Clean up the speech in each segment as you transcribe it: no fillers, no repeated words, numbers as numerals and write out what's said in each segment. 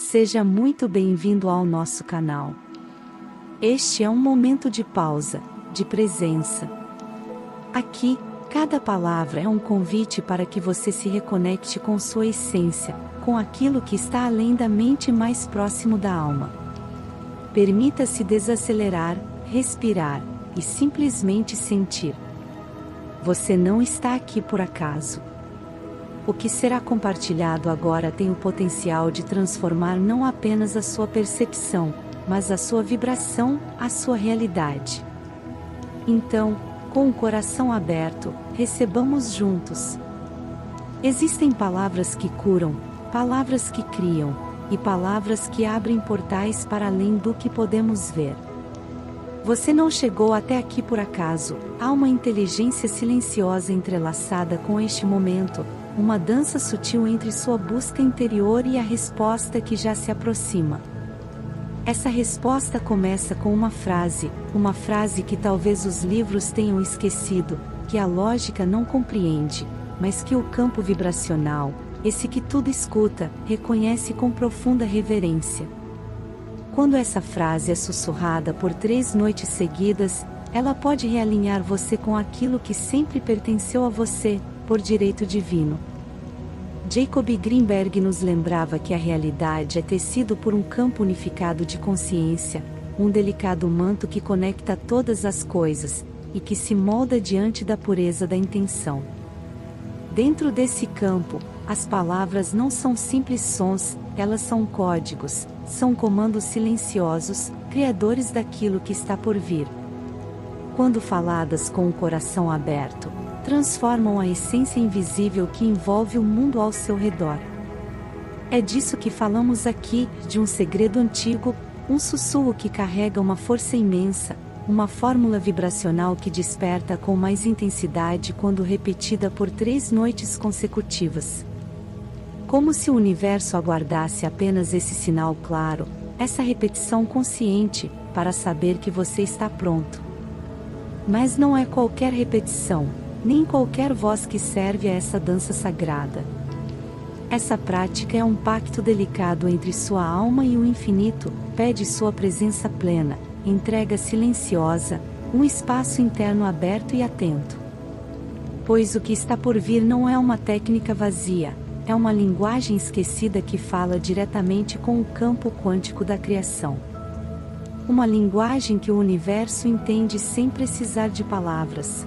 Seja muito bem-vindo ao nosso canal. Este é um momento de pausa, de presença. Aqui, cada palavra é um convite para que você se reconecte com sua essência, com aquilo que está além da mente mais próximo da alma. Permita-se desacelerar, respirar, e simplesmente sentir. Você não está aqui por acaso. O que será compartilhado agora tem o potencial de transformar não apenas a sua percepção, mas a sua vibração, a sua realidade. Então, com o coração aberto, recebamos juntos. Existem palavras que curam, palavras que criam, e palavras que abrem portais para além do que podemos ver. Você não chegou até aqui por acaso, há uma inteligência silenciosa entrelaçada com este momento, uma dança sutil entre sua busca interior e a resposta que já se aproxima. Essa resposta começa com uma frase que talvez os livros tenham esquecido, que a lógica não compreende, mas que o campo vibracional, esse que tudo escuta, reconhece com profunda reverência. Quando essa frase é sussurrada por 3 noites seguidas, ela pode realinhar você com aquilo que sempre pertenceu a você, por direito divino. Jacob Greenberg nos lembrava que a realidade é tecido por um campo unificado de consciência, um delicado manto que conecta todas as coisas, e que se molda diante da pureza da intenção. Dentro desse campo, as palavras não são simples sons, elas são códigos, são comandos silenciosos, criadores daquilo que está por vir. Quando faladas com o coração aberto, transformam a essência invisível que envolve o mundo ao seu redor. É disso que falamos aqui, de um segredo antigo, um sussurro que carrega uma força imensa, uma fórmula vibracional que desperta com mais intensidade quando repetida por 3 noites consecutivas. Como se o universo aguardasse apenas esse sinal claro, essa repetição consciente, para saber que você está pronto. Mas não é qualquer repetição, nem qualquer voz que serve a essa dança sagrada. Essa prática é um pacto delicado entre sua alma e o infinito, pede sua presença plena, entrega silenciosa, um espaço interno aberto e atento. Pois o que está por vir não é uma técnica vazia, é uma linguagem esquecida que fala diretamente com o campo quântico da criação. Uma linguagem que o universo entende sem precisar de palavras.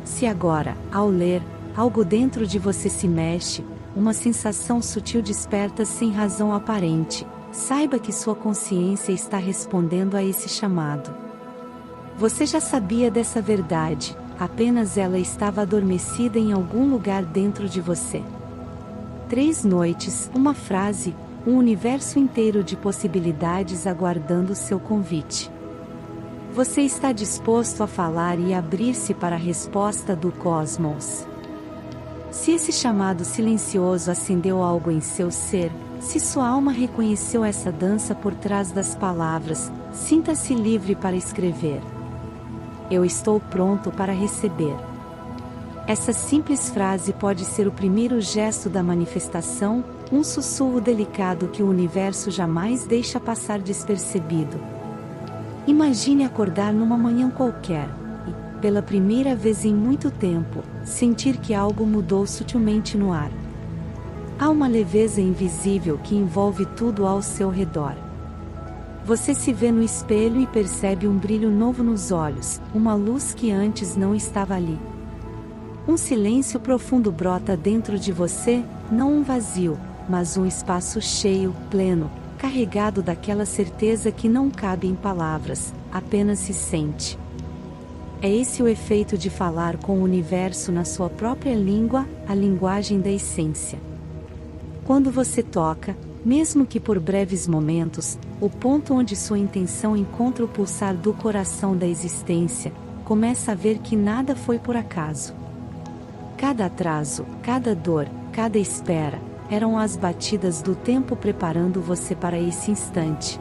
Se agora, ao ler, algo dentro de você se mexe, uma sensação sutil desperta sem razão aparente, saiba que sua consciência está respondendo a esse chamado. Você já sabia dessa verdade, apenas ela estava adormecida em algum lugar dentro de você. 3 noites, uma frase, um universo inteiro de possibilidades aguardando seu convite. Você está disposto a falar e abrir-se para a resposta do cosmos? Se esse chamado silencioso acendeu algo em seu ser, se sua alma reconheceu essa dança por trás das palavras, sinta-se livre para escrever. Eu estou pronto para receber. Essa simples frase pode ser o primeiro gesto da manifestação, um sussurro delicado que o universo jamais deixa passar despercebido. Imagine acordar numa manhã qualquer, e, pela primeira vez em muito tempo, sentir que algo mudou sutilmente no ar. Há uma leveza invisível que envolve tudo ao seu redor. Você se vê no espelho e percebe um brilho novo nos olhos, uma luz que antes não estava ali. Um silêncio profundo brota dentro de você, não um vazio, mas um espaço cheio, pleno, carregado daquela certeza que não cabe em palavras, apenas se sente. É esse o efeito de falar com o universo na sua própria língua, a linguagem da essência. Quando você toca, mesmo que por breves momentos, o ponto onde sua intenção encontra o pulsar do coração da existência, começa a ver que nada foi por acaso. Cada atraso, cada dor, cada espera, eram as batidas do tempo preparando você para esse instante.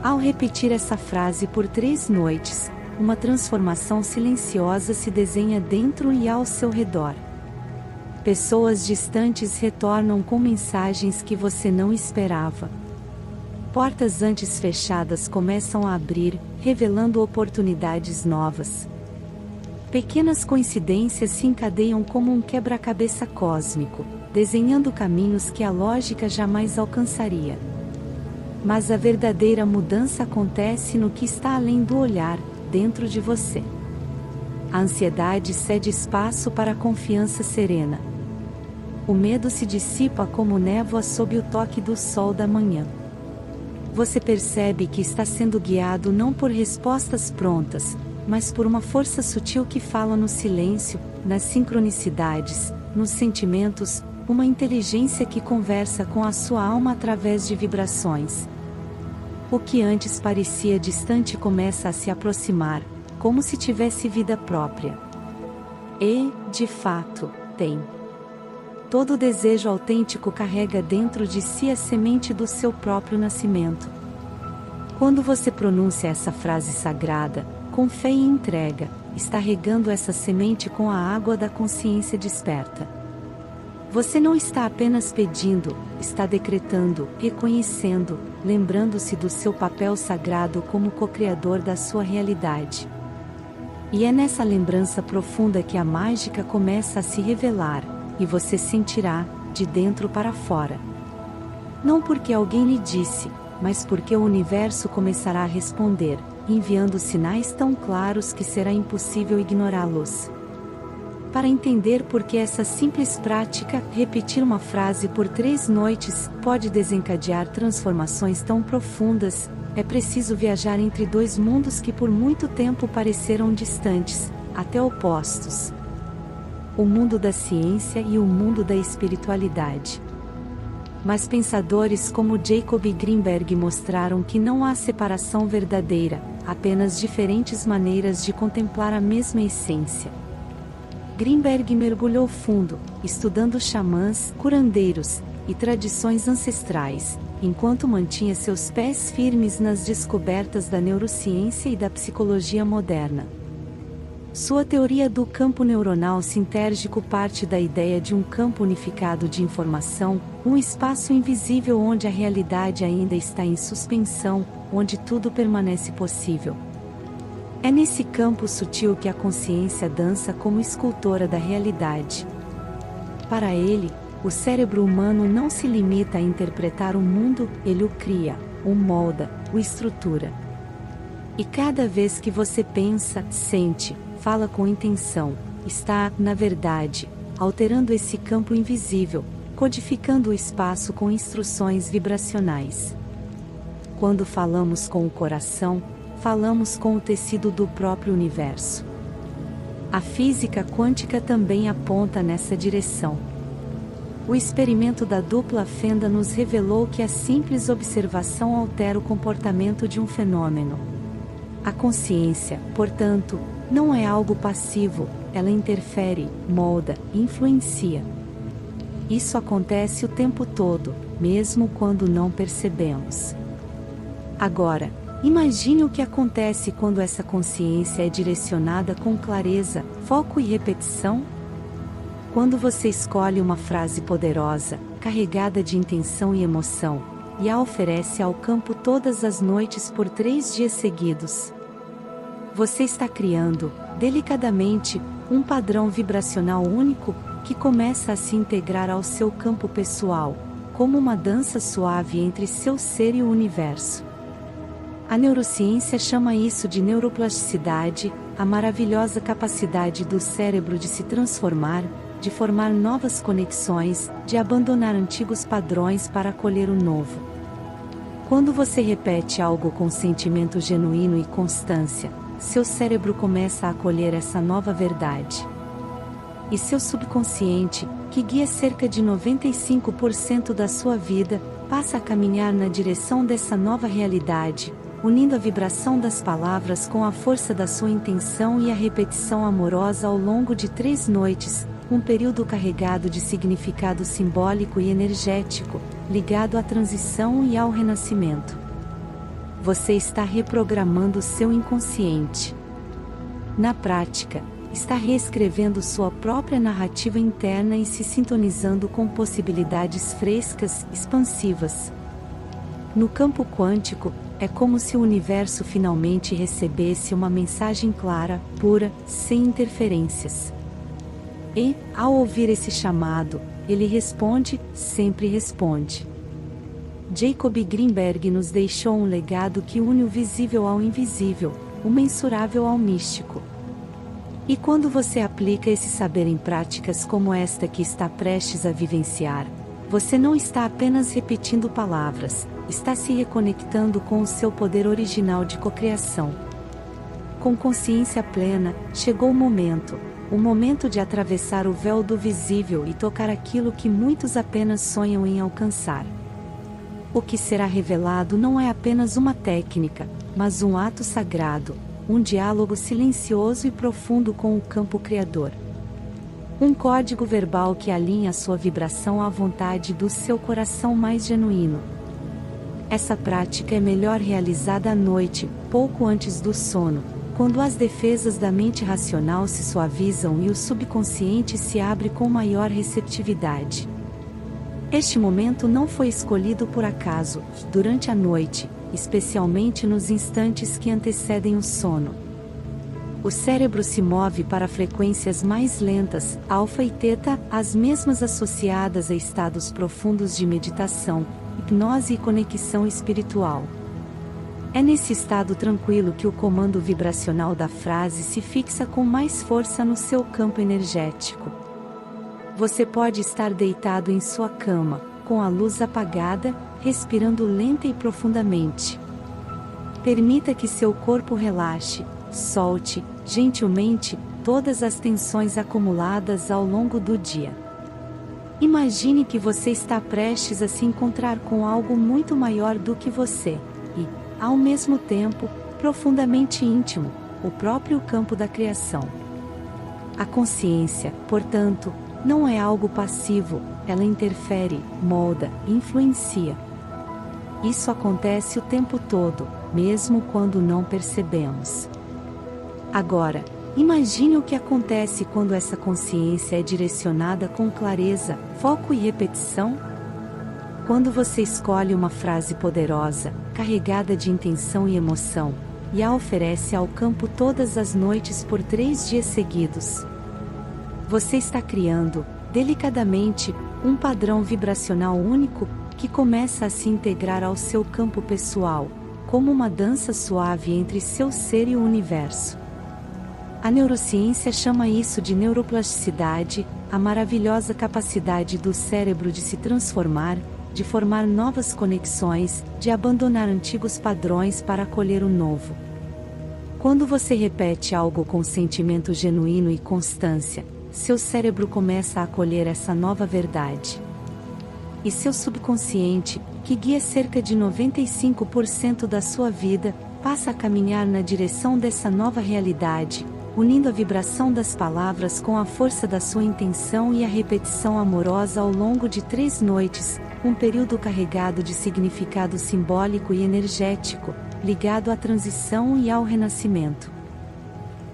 Ao repetir essa frase por 3 noites, uma transformação silenciosa se desenha dentro e ao seu redor. Pessoas distantes retornam com mensagens que você não esperava. Portas antes fechadas começam a abrir, revelando oportunidades novas. Pequenas coincidências se encadeiam como um quebra-cabeça cósmico, desenhando caminhos que a lógica jamais alcançaria. Mas a verdadeira mudança acontece no que está além do olhar, dentro de você. A ansiedade cede espaço para a confiança serena. O medo se dissipa como névoa sob o toque do sol da manhã. Você percebe que está sendo guiado não por respostas prontas, mas por uma força sutil que fala no silêncio, nas sincronicidades, nos sentimentos, uma inteligência que conversa com a sua alma através de vibrações. O que antes parecia distante começa a se aproximar, como se tivesse vida própria. E, de fato, tem. Todo desejo autêntico carrega dentro de si a semente do seu próprio nascimento. Quando você pronuncia essa frase sagrada, com fé e entrega, está regando essa semente com a água da consciência desperta. Você não está apenas pedindo, está decretando, reconhecendo, lembrando-se do seu papel sagrado como co-criador da sua realidade. E é nessa lembrança profunda que a mágica começa a se revelar, e você sentirá, de dentro para fora. Não porque alguém lhe disse, mas porque o universo começará a responder, enviando sinais tão claros que será impossível ignorá-los. Para entender por que essa simples prática, repetir uma frase por 3 noites, pode desencadear transformações tão profundas, é preciso viajar entre 2 mundos que por muito tempo pareceram distantes, até opostos. O mundo da ciência e o mundo da espiritualidade. Mas pensadores como Jacob Greenberg mostraram que não há separação verdadeira, apenas diferentes maneiras de contemplar a mesma essência. Greenberg mergulhou fundo, estudando xamãs, curandeiros e tradições ancestrais, enquanto mantinha seus pés firmes nas descobertas da neurociência e da psicologia moderna. Sua teoria do campo neuronal sintérgico parte da ideia de um campo unificado de informação, um espaço invisível onde a realidade ainda está em suspensão, onde tudo permanece possível. É nesse campo sutil que a consciência dança como escultora da realidade. Para ele, o cérebro humano não se limita a interpretar o mundo, ele o cria, o molda, o estrutura. E cada vez que você pensa, sente, fala com intenção, está, na verdade, alterando esse campo invisível, codificando o espaço com instruções vibracionais. Quando falamos com o coração, falamos com o tecido do próprio universo. A física quântica também aponta nessa direção. O experimento da dupla fenda nos revelou que a simples observação altera o comportamento de um fenômeno. A consciência, portanto, não é algo passivo, ela interfere, molda, influencia. Isso acontece o tempo todo, mesmo quando não percebemos. Agora, imagine o que acontece quando essa consciência é direcionada com clareza, foco e repetição. Quando você escolhe uma frase poderosa, carregada de intenção e emoção, e a oferece ao campo todas as noites por 3 dias seguidos. Você está criando, delicadamente, um padrão vibracional único, que começa a se integrar ao seu campo pessoal, como uma dança suave entre seu ser e o universo. A neurociência chama isso de neuroplasticidade, a maravilhosa capacidade do cérebro de se transformar, de formar novas conexões, de abandonar antigos padrões para acolher o novo. Quando você repete algo com sentimento genuíno e constância, seu cérebro começa a acolher essa nova verdade. E seu subconsciente, que guia cerca de 95% da sua vida, passa a caminhar na direção dessa nova realidade, unindo a vibração das palavras com a força da sua intenção e a repetição amorosa ao longo de 3 noites, um período carregado de significado simbólico e energético, ligado à transição e ao renascimento. Você está reprogramando seu inconsciente. Na prática, está reescrevendo sua própria narrativa interna e se sintonizando com possibilidades frescas, expansivas. No campo quântico, é como se o universo finalmente recebesse uma mensagem clara, pura, sem interferências. E, ao ouvir esse chamado, ele responde, sempre responde. Jacob Greenberg nos deixou um legado que une o visível ao invisível, o mensurável ao místico. E quando você aplica esse saber em práticas como esta que está prestes a vivenciar, você não está apenas repetindo palavras, está se reconectando com o seu poder original de cocriação. Com consciência plena, chegou o momento de atravessar o véu do visível e tocar aquilo que muitos apenas sonham em alcançar. O que será revelado não é apenas uma técnica, mas um ato sagrado, um diálogo silencioso e profundo com o campo criador. Um código verbal que alinha a sua vibração à vontade do seu coração mais genuíno. Essa prática é melhor realizada à noite, pouco antes do sono, quando as defesas da mente racional se suavizam e o subconsciente se abre com maior receptividade. Este momento não foi escolhido por acaso, durante a noite, especialmente nos instantes que antecedem o sono. O cérebro se move para frequências mais lentas, alfa e teta, as mesmas associadas a estados profundos de meditação, hipnose e conexão espiritual. É nesse estado tranquilo que o comando vibracional da frase se fixa com mais força no seu campo energético. Você pode estar deitado em sua cama, com a luz apagada, respirando lenta e profundamente. Permita que seu corpo relaxe, solte, gentilmente, todas as tensões acumuladas ao longo do dia. Imagine que você está prestes a se encontrar com algo muito maior do que você, e, ao mesmo tempo, profundamente íntimo, o próprio campo da criação. A consciência, portanto, não é algo passivo, ela interfere, molda, influencia. Isso acontece o tempo todo, mesmo quando não percebemos. Agora, imagine o que acontece quando essa consciência é direcionada com clareza, foco e repetição. Quando você escolhe uma frase poderosa, carregada de intenção e emoção, e a oferece ao campo todas as noites por 3 dias seguidos, você está criando, delicadamente, um padrão vibracional único, que começa a se integrar ao seu campo pessoal, como uma dança suave entre seu ser e o universo. A neurociência chama isso de neuroplasticidade, a maravilhosa capacidade do cérebro de se transformar, de formar novas conexões, de abandonar antigos padrões para acolher o novo. Quando você repete algo com sentimento genuíno e constância, seu cérebro começa a acolher essa nova verdade. E seu subconsciente, que guia cerca de 95% da sua vida, passa a caminhar na direção dessa nova realidade, unindo a vibração das palavras com a força da sua intenção e a repetição amorosa ao longo de 3 noites, um período carregado de significado simbólico e energético, ligado à transição e ao renascimento.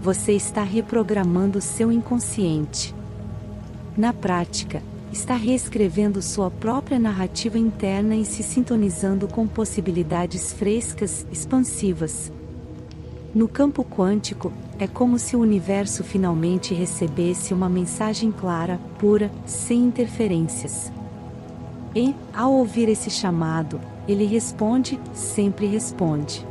Você está reprogramando seu inconsciente. Na prática, está reescrevendo sua própria narrativa interna e se sintonizando com possibilidades frescas, expansivas. No campo quântico, é como se o universo finalmente recebesse uma mensagem clara, pura, sem interferências. E, ao ouvir esse chamado, ele responde, sempre responde.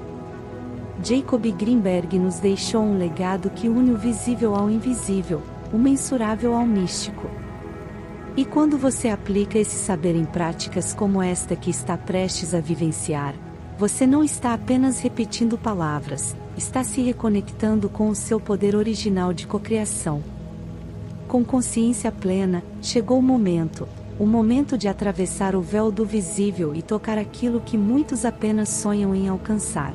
Jacob Greenberg nos deixou um legado que une o visível ao invisível, o mensurável ao místico. E quando você aplica esse saber em práticas como esta que está prestes a vivenciar, você não está apenas repetindo palavras, está se reconectando com o seu poder original de cocriação. Com consciência plena, chegou o momento de atravessar o véu do visível e tocar aquilo que muitos apenas sonham em alcançar.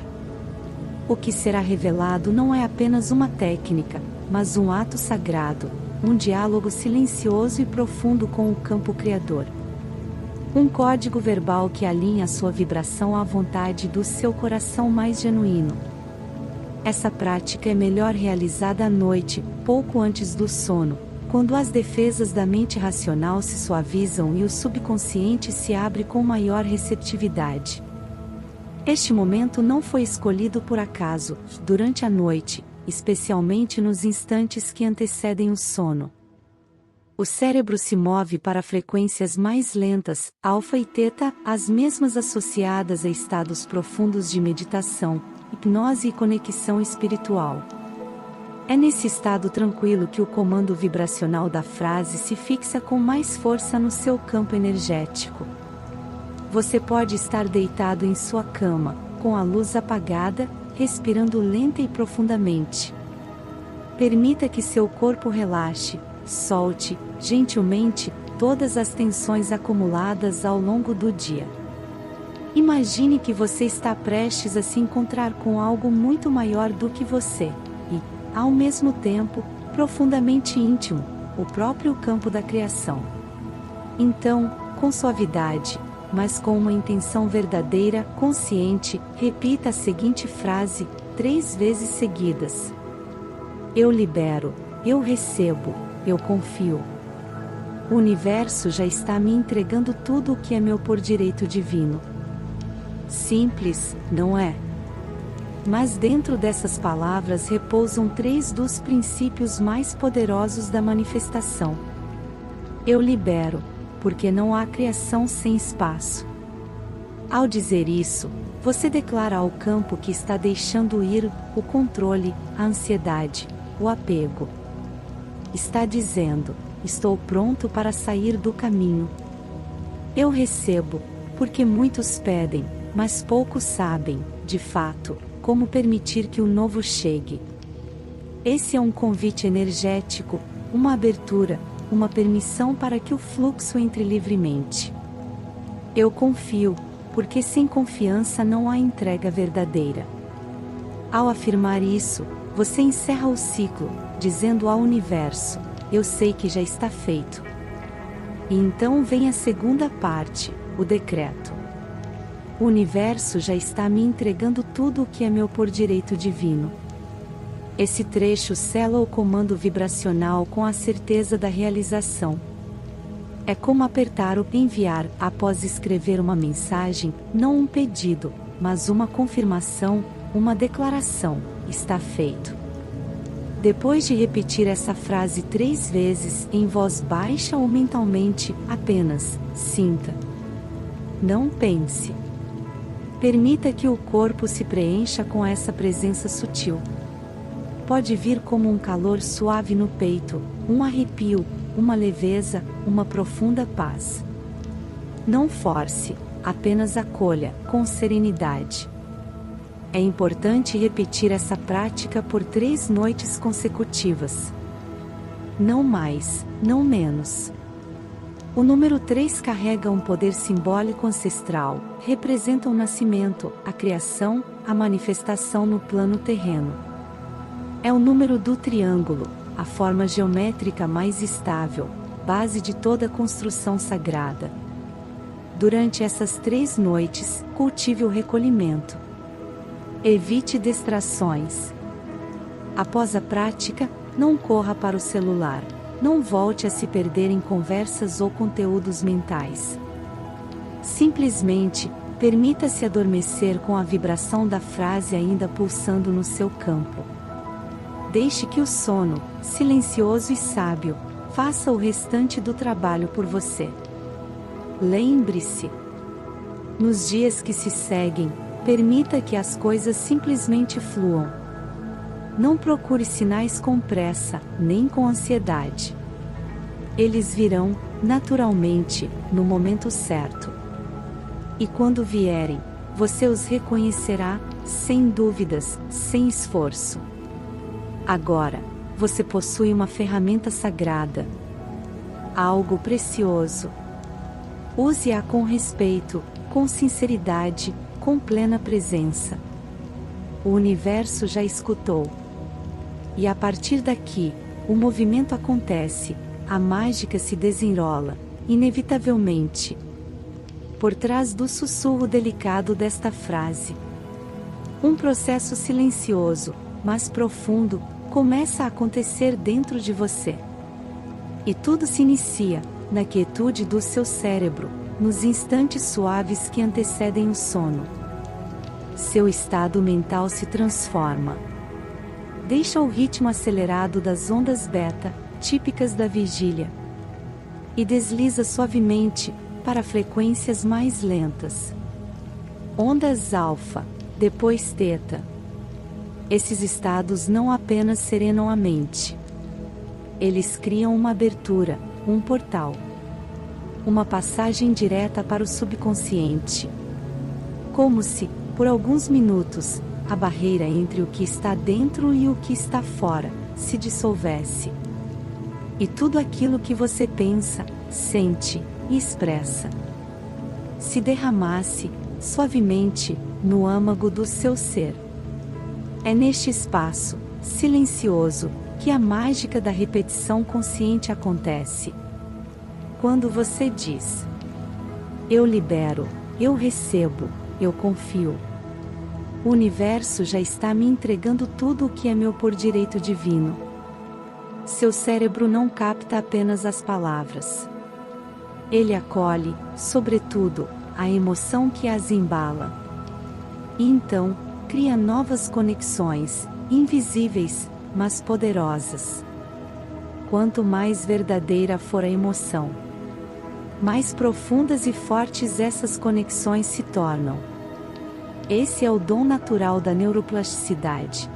O que será revelado não é apenas uma técnica, mas um ato sagrado, um diálogo silencioso e profundo com o campo criador. Um código verbal que alinha a sua vibração à vontade do seu coração mais genuíno. Essa prática é melhor realizada à noite, pouco antes do sono, quando as defesas da mente racional se suavizam e o subconsciente se abre com maior receptividade. Este momento não foi escolhido por acaso, durante a noite, especialmente nos instantes que antecedem o sono. O cérebro se move para frequências mais lentas, alfa e teta, as mesmas associadas a estados profundos de meditação, hipnose e conexão espiritual. É nesse estado tranquilo que o comando vibracional da frase se fixa com mais força no seu campo energético. Você pode estar deitado em sua cama, com a luz apagada, respirando lenta e profundamente. Permita que seu corpo relaxe, solte, gentilmente, todas as tensões acumuladas ao longo do dia. Imagine que você está prestes a se encontrar com algo muito maior do que você, e, ao mesmo tempo, profundamente íntimo, o próprio campo da criação. Então, com suavidade, mas com uma intenção verdadeira, consciente, repita a seguinte frase, 3 vezes seguidas. Eu libero, eu recebo, eu confio. O universo já está me entregando tudo o que é meu por direito divino. Simples, não é? Mas dentro dessas palavras repousam 3 dos princípios mais poderosos da manifestação. Eu libero, porque não há criação sem espaço. Ao dizer isso, você declara ao campo que está deixando ir o controle, a ansiedade, o apego. Está dizendo, estou pronto para sair do caminho. Eu recebo, porque muitos pedem, mas poucos sabem, de fato, como permitir que o novo chegue. Esse é um convite energético, uma abertura, uma permissão para que o fluxo entre livremente. Eu confio, porque sem confiança não há entrega verdadeira. Ao afirmar isso, você encerra o ciclo, dizendo ao universo, eu sei que já está feito. E então vem a segunda parte, o decreto. O universo já está me entregando tudo o que é meu por direito divino. Esse trecho sela o comando vibracional com a certeza da realização. É como apertar o enviar após escrever uma mensagem, não um pedido, mas uma confirmação, uma declaração, está feito. Depois de repetir essa frase 3 vezes, em voz baixa ou mentalmente, apenas, sinta. Não pense. Permita que o corpo se preencha com essa presença sutil. Pode vir como um calor suave no peito, um arrepio, uma leveza, uma profunda paz. Não force, apenas acolha, com serenidade. É importante repetir essa prática por 3 noites consecutivas. Não mais, não menos. O número 3 carrega um poder simbólico ancestral, representa o nascimento, a criação, a manifestação no plano terreno. É o número do triângulo, a forma geométrica mais estável, base de toda construção sagrada. Durante essas 3 noites, cultive o recolhimento. Evite distrações. Após a prática, não corra para o celular. Não volte a se perder em conversas ou conteúdos mentais. Simplesmente, permita-se adormecer com a vibração da frase ainda pulsando no seu campo. Deixe que o sono, silencioso e sábio, faça o restante do trabalho por você. Lembre-se. Nos dias que se seguem, permita que as coisas simplesmente fluam. Não procure sinais com pressa, nem com ansiedade. Eles virão, naturalmente, no momento certo. E quando vierem, você os reconhecerá, sem dúvidas, sem esforço. Agora, você possui uma ferramenta sagrada. Algo precioso. Use-a com respeito, com sinceridade, com plena presença. O universo já escutou. E a partir daqui, o movimento acontece, a mágica se desenrola, inevitavelmente. Por trás do sussurro delicado desta frase. Um processo silencioso, mas profundo, começa a acontecer dentro de você. E tudo se inicia na quietude do seu cérebro, nos instantes suaves que antecedem o sono. Seu estado mental se transforma. Deixa o ritmo acelerado das ondas beta, típicas da vigília, e desliza suavemente para frequências mais lentas. Ondas alfa, depois teta. Esses estados não apenas serenam a mente. Eles criam uma abertura, um portal. Uma passagem direta para o subconsciente. Como se, por alguns minutos, a barreira entre o que está dentro e o que está fora se dissolvesse. E tudo aquilo que você pensa, sente e expressa se derramasse, suavemente, no âmago do seu ser. É neste espaço, silencioso, que a mágica da repetição consciente acontece. Quando você diz: eu libero, eu recebo, eu confio. O universo já está me entregando tudo o que é meu por direito divino. Seu cérebro não capta apenas as palavras. Ele acolhe, sobretudo, a emoção que as embala. E então, cria novas conexões, invisíveis, mas poderosas. Quanto mais verdadeira for a emoção, mais profundas e fortes essas conexões se tornam. Esse é o dom natural da neuroplasticidade.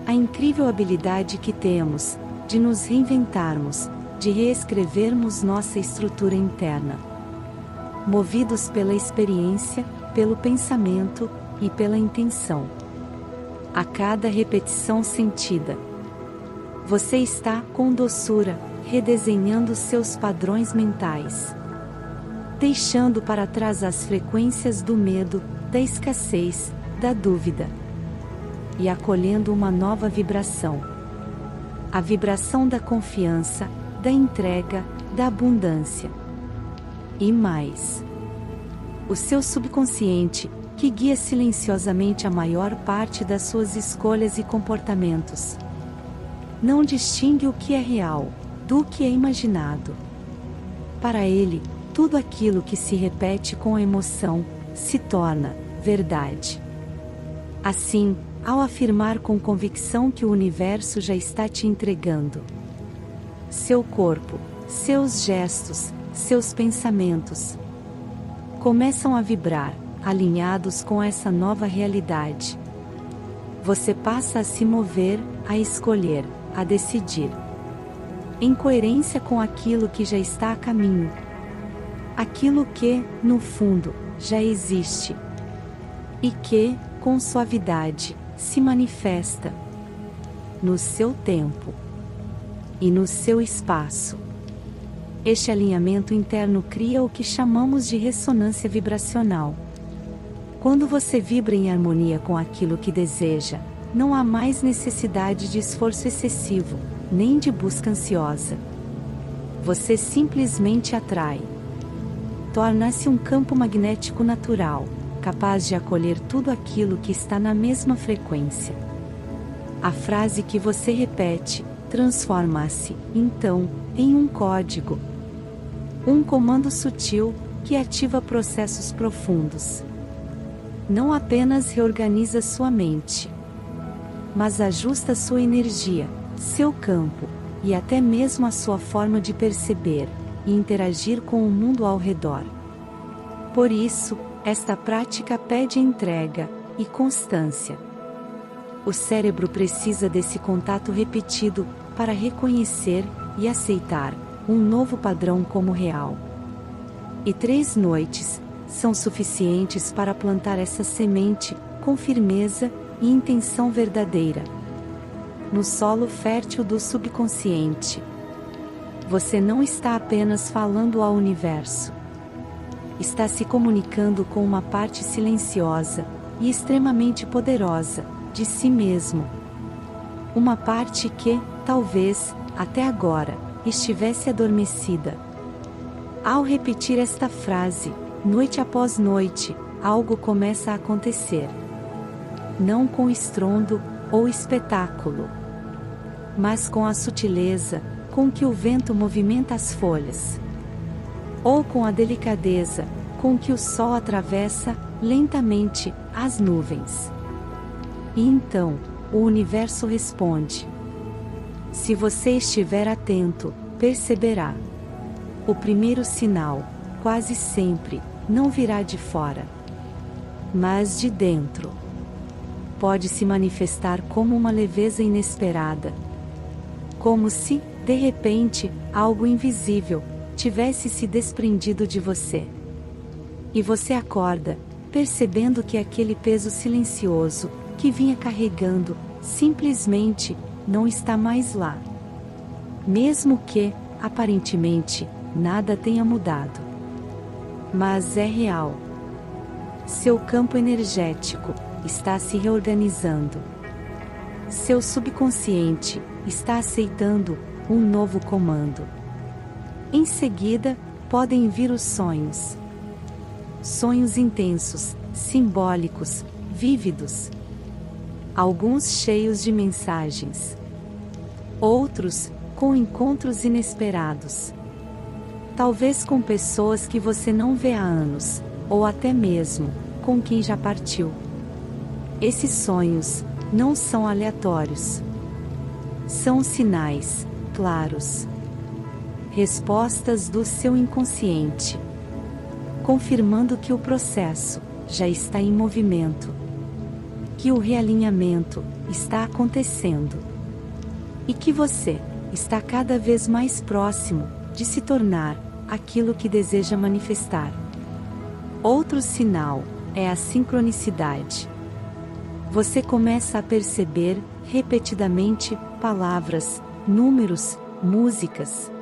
A incrível habilidade que temos de nos reinventarmos, de reescrevermos nossa estrutura interna. Movidos pela experiência, pelo pensamento e pela intenção. A cada repetição sentida, você está, com doçura, redesenhando seus padrões mentais. Deixando para trás as frequências do medo, da escassez, da dúvida. E acolhendo uma nova vibração. A vibração da confiança, da entrega, da abundância. E mais. O seu subconsciente, que guia silenciosamente a maior parte das suas escolhas e comportamentos. Não distingue o que é real, do que é imaginado. Para ele, tudo aquilo que se repete com emoção, se torna verdade. Assim, ao afirmar com convicção que o universo já está te entregando seu corpo, seus gestos, seus pensamentos começam a vibrar, alinhados com essa nova realidade. Você passa a se mover, a escolher, a decidir. Em coerência com aquilo que já está a caminho. Aquilo que, no fundo, já existe. E que, com suavidade, se manifesta no seu tempo e no seu espaço. Este alinhamento interno cria o que chamamos de ressonância vibracional. Quando você vibra em harmonia com aquilo que deseja, não há mais necessidade de esforço excessivo, nem de busca ansiosa. Você simplesmente atrai. Torna-se um campo magnético natural, capaz de acolher tudo aquilo que está na mesma frequência. A frase que você repete transforma-se, então, em um código. Um comando sutil, que ativa processos profundos. Não apenas reorganiza sua mente, mas ajusta sua energia, seu campo, e até mesmo a sua forma de perceber e interagir com o mundo ao redor. Por isso, esta prática pede entrega e constância. O cérebro precisa desse contato repetido para reconhecer e aceitar um novo padrão como real. E 3 noites são suficientes para plantar essa semente com firmeza e intenção verdadeira no solo fértil do subconsciente. Você não está apenas falando ao universo. Está se comunicando com uma parte silenciosa e extremamente poderosa de si mesmo. Uma parte que, talvez, até agora, estivesse adormecida. Ao repetir esta frase, noite após noite, algo começa a acontecer. Não com estrondo, ou espetáculo, mas com a sutileza com que o vento movimenta as folhas, ou com a delicadeza com que o sol atravessa lentamente as nuvens. E então, o universo responde. Se você estiver atento, perceberá. O primeiro sinal, quase sempre, não virá de fora, mas de dentro. Pode se manifestar como uma leveza inesperada, como se, de repente, algo invisível tivesse se desprendido de você. E você acorda, percebendo que aquele peso silencioso, que vinha carregando, simplesmente, não está mais lá. Mesmo que, aparentemente, nada tenha mudado. Mas é real. Seu campo energético está se reorganizando. Seu subconsciente está aceitando um novo comando. Em seguida, podem vir os sonhos. Sonhos intensos, simbólicos, vívidos. Alguns cheios de mensagens. Outros, com encontros inesperados. Talvez com pessoas que você não vê há anos, ou até mesmo, com quem já partiu. Esses sonhos não são aleatórios. São sinais, claros. Respostas do seu inconsciente, confirmando que o processo já está em movimento, que o realinhamento está acontecendo, e que você está cada vez mais próximo de se tornar aquilo que deseja manifestar. Outro sinal é a sincronicidade. Você começa a perceber, repetidamente, palavras, números, músicas,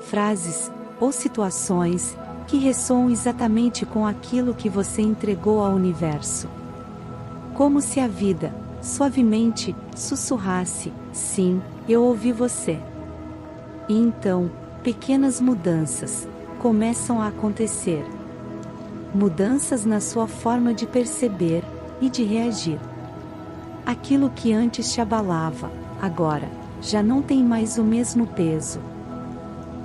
frases ou situações que ressoam exatamente com aquilo que você entregou ao universo. Como se a vida, suavemente, sussurrasse: sim, eu ouvi você. E então, pequenas mudanças começam a acontecer. Mudanças na sua forma de perceber e de reagir. Aquilo que antes te abalava, agora, já não tem mais o mesmo peso.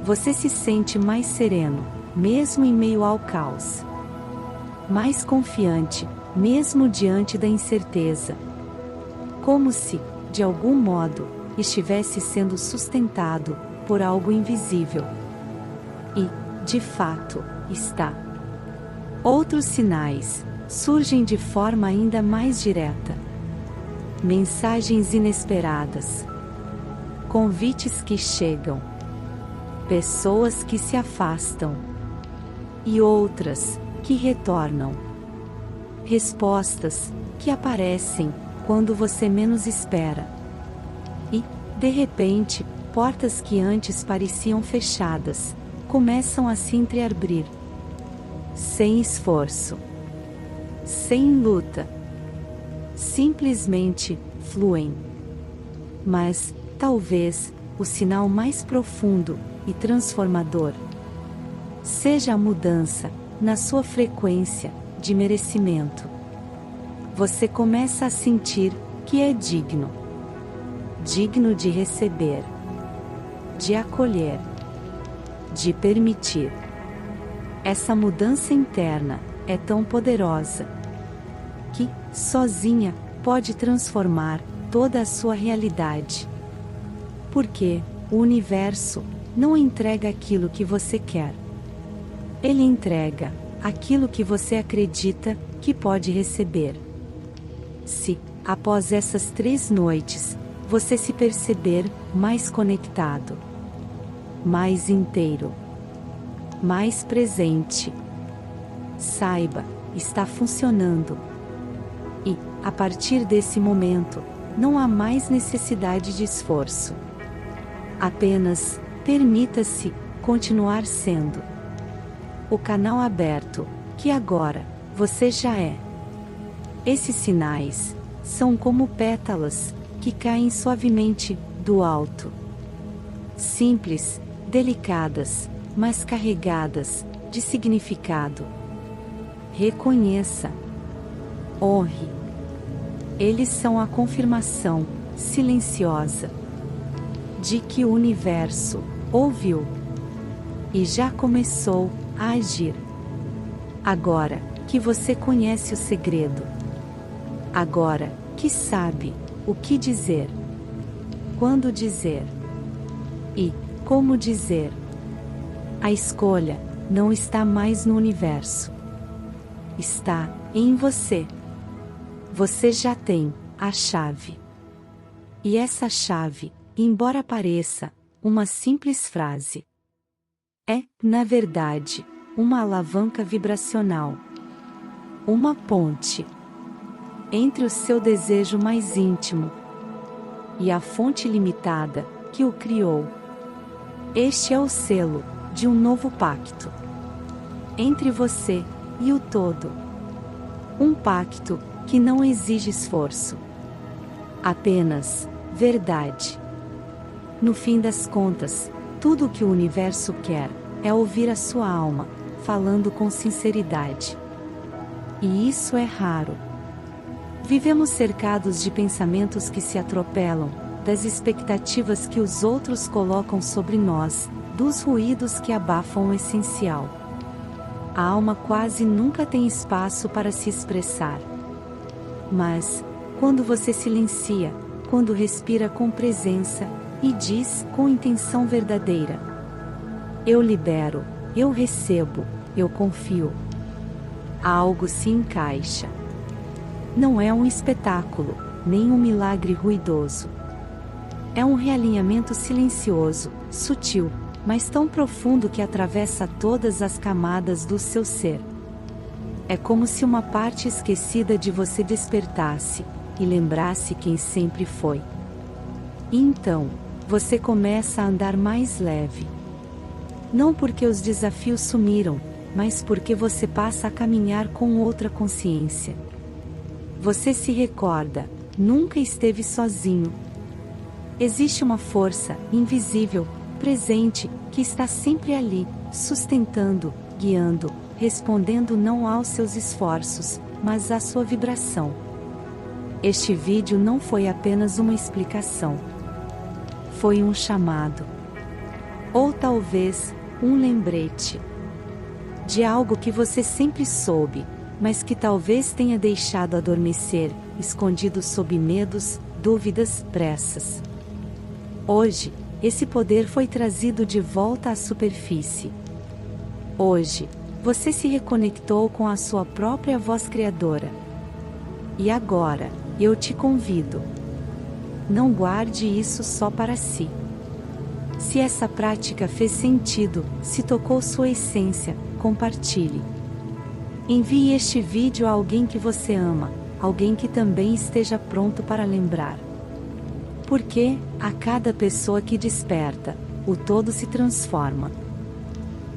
Você se sente mais sereno, mesmo em meio ao caos. Mais confiante, mesmo diante da incerteza. Como se, de algum modo, estivesse sendo sustentado por algo invisível. E, de fato, está. Outros sinais surgem de forma ainda mais direta. Mensagens inesperadas. Convites que chegam. Pessoas que se afastam. E outras que retornam. Respostas que aparecem quando você menos espera. E, de repente, portas que antes pareciam fechadas começam a se entreabrir. Sem esforço. Sem luta. Simplesmente fluem. Mas, talvez, o sinal mais profundo e transformador seja a mudança na sua frequência de merecimento. Você começa a sentir que é digno. Digno de receber, de acolher, de permitir. Essa mudança interna é tão poderosa que, sozinha, pode transformar toda a sua realidade. Porque o universo não entrega aquilo que você quer. Ele entrega aquilo que você acredita que pode receber. Se, após essas 3 noites, você se perceber mais conectado, mais inteiro, mais presente, saiba, está funcionando. E, a partir desse momento, não há mais necessidade de esforço. Apenas, permita-se continuar sendo o canal aberto, que agora, você já é. Esses sinais são como pétalas que caem suavemente do alto. Simples, delicadas, mas carregadas de significado. Reconheça, honre, Eles são a confirmação, silenciosa, de que o universo ouviu e já começou a agir. Agora que você conhece o segredo, agora que sabe o que dizer, quando dizer e como dizer, a escolha não está mais no universo. Está em você. Você já tem a chave. E essa chave, embora pareça uma simples frase, é, na verdade, uma alavanca vibracional. Uma ponte entre o seu desejo mais íntimo e a fonte limitada que o criou. Este é o selo de um novo pacto entre você e o todo. Um pacto que não exige esforço, apenas verdade. No fim das contas, tudo o que o universo quer é ouvir a sua alma, falando com sinceridade. E isso é raro. Vivemos cercados de pensamentos que se atropelam, das expectativas que os outros colocam sobre nós, dos ruídos que abafam o essencial. A alma quase nunca tem espaço para se expressar. Mas, quando você silencia, quando respira com presença, e diz com intenção verdadeira: eu libero, eu recebo, eu confio, algo se encaixa. Não é um espetáculo, nem um milagre ruidoso. É um realinhamento silencioso, sutil, mas tão profundo que atravessa todas as camadas do seu ser. É como se uma parte esquecida de você despertasse e lembrasse quem sempre foi. E então, você começa a andar mais leve. Não porque os desafios sumiram, mas porque você passa a caminhar com outra consciência. Você se recorda, nunca esteve sozinho. Existe uma força invisível, presente, que está sempre ali, sustentando, guiando, respondendo não aos seus esforços, mas à sua vibração. Este vídeo não foi apenas uma explicação. Foi um chamado. Ou talvez, um lembrete de algo que você sempre soube, mas que talvez tenha deixado adormecer, escondido sob medos, dúvidas, pressas. Hoje, esse poder foi trazido de volta à superfície. Hoje, você se reconectou com a sua própria voz criadora. E agora, eu te convido. Não guarde isso só para si. Se essa prática fez sentido, se tocou sua essência, compartilhe. Envie este vídeo a alguém que você ama, alguém que também esteja pronto para lembrar. Porque, a cada pessoa que desperta, o todo se transforma.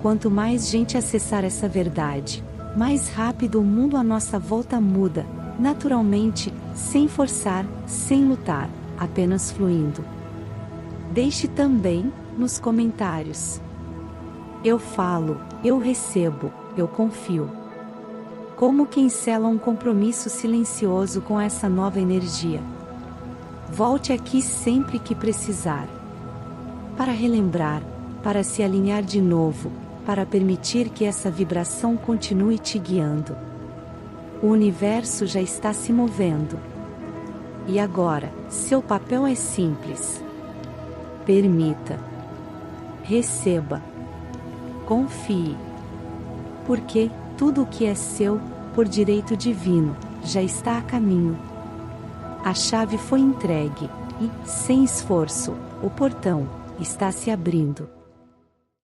Quanto mais gente acessar essa verdade, mais rápido o mundo à nossa volta muda, naturalmente, sem forçar, sem lutar, apenas fluindo. Deixe também, nos comentários: eu falo, eu recebo, eu confio. Como quem sela um compromisso silencioso com essa nova energia. Volte aqui sempre que precisar. Para relembrar, para se alinhar de novo, para permitir que essa vibração continue te guiando. O universo já está se movendo. E agora, seu papel é simples. Permita. Receba. Confie. Porque tudo o que é seu, por direito divino, já está a caminho. A chave foi entregue, e, sem esforço, o portão está se abrindo.